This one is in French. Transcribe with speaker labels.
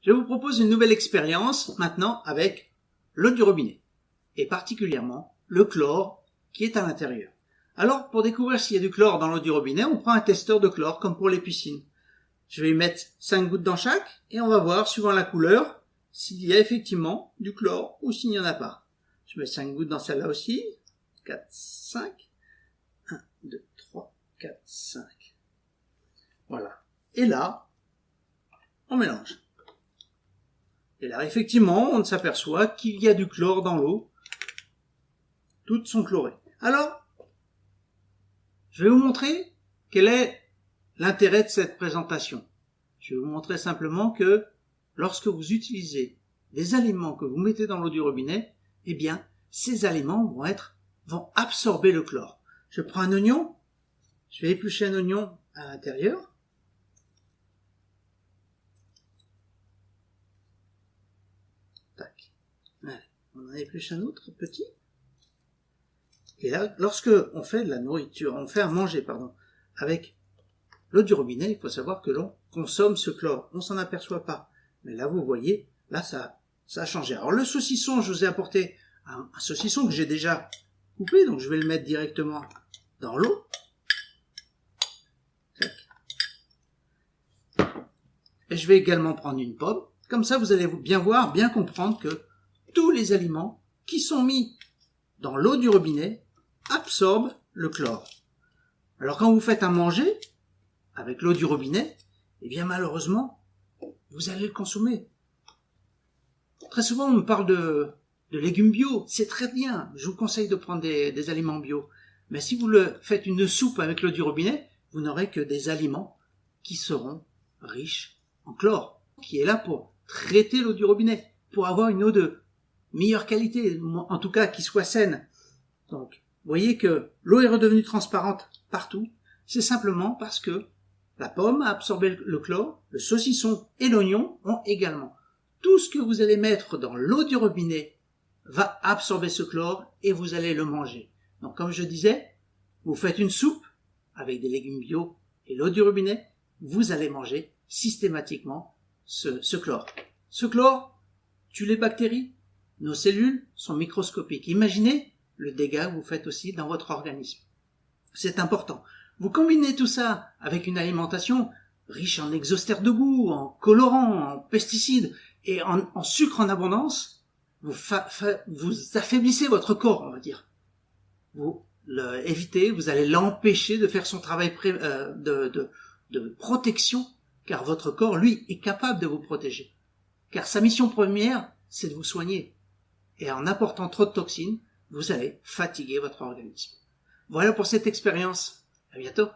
Speaker 1: Je vous propose une nouvelle expérience maintenant avec l'eau du robinet et particulièrement le chlore qui est à l'intérieur. Alors pour découvrir s'il y a du chlore dans l'eau du robinet, on prend un testeur de chlore comme pour les piscines. Je vais y mettre 5 gouttes dans chaque et on va voir suivant la couleur s'il y a effectivement du chlore ou s'il n'y en a pas. Je mets 5 gouttes dans celle-là aussi. 4, 5. 1, 2, 3, 4, 5. Voilà. Et là, on mélange. Et là, effectivement, on s'aperçoit qu'il y a du chlore dans l'eau. Toutes sont chlorées. Alors, je vais vous montrer quel est l'intérêt de cette présentation. Je vais vous montrer simplement que lorsque vous utilisez des aliments que vous mettez dans l'eau du robinet, eh bien, ces aliments vont absorber le chlore. Je prends un oignon, je vais éplucher un oignon à l'intérieur. Tac. Allez, on en épluche un autre petit. Et là, lorsque on fait de la nourriture, on fait à manger, avec l'eau du robinet, il faut savoir que l'on consomme ce chlore. On s'en aperçoit pas. Mais là, vous voyez, là, ça a changé. Alors, le saucisson, je vous ai apporté un saucisson que j'ai déjà coupé, donc je vais le mettre directement dans l'eau. Et je vais également prendre une pomme. Comme ça, vous allez bien voir, bien comprendre que tous les aliments qui sont mis dans l'eau du robinet absorbent le chlore. Alors, quand vous faites à manger avec l'eau du robinet, eh bien, malheureusement, vous allez le consommer. Très souvent, on me parle de légumes bio. C'est très bien. Je vous conseille de prendre des aliments bio. Mais si vous faites une soupe avec l'eau du robinet, vous n'aurez que des aliments qui seront riches en chlore, qui est là pour traiter l'eau du robinet, pour avoir une eau de meilleure qualité, en tout cas qui soit saine. Donc, vous voyez que l'eau est redevenue transparente partout. C'est simplement parce que la pomme a absorbé le chlore, le saucisson et l'oignon ont également. Tout ce que vous allez mettre dans l'eau du robinet va absorber ce chlore et vous allez le manger. Donc, comme je disais, vous faites une soupe avec des légumes bio et l'eau du robinet, vous allez manger systématiquement ce chlore. Ce chlore tue les bactéries. Nos cellules sont microscopiques. Imaginez le dégât que vous faites aussi dans votre organisme. C'est important. Vous combinez tout ça avec une alimentation riche en exostères de goût, en colorants, en pesticides et en sucre en abondance, vous affaiblissez votre corps, on va dire. Vous allez l'empêcher de faire son travail de protection, car votre corps, lui, est capable de vous protéger. Car sa mission première, c'est de vous soigner. Et en apportant trop de toxines, vous allez fatiguer votre organisme. Voilà pour cette expérience. À bientôt.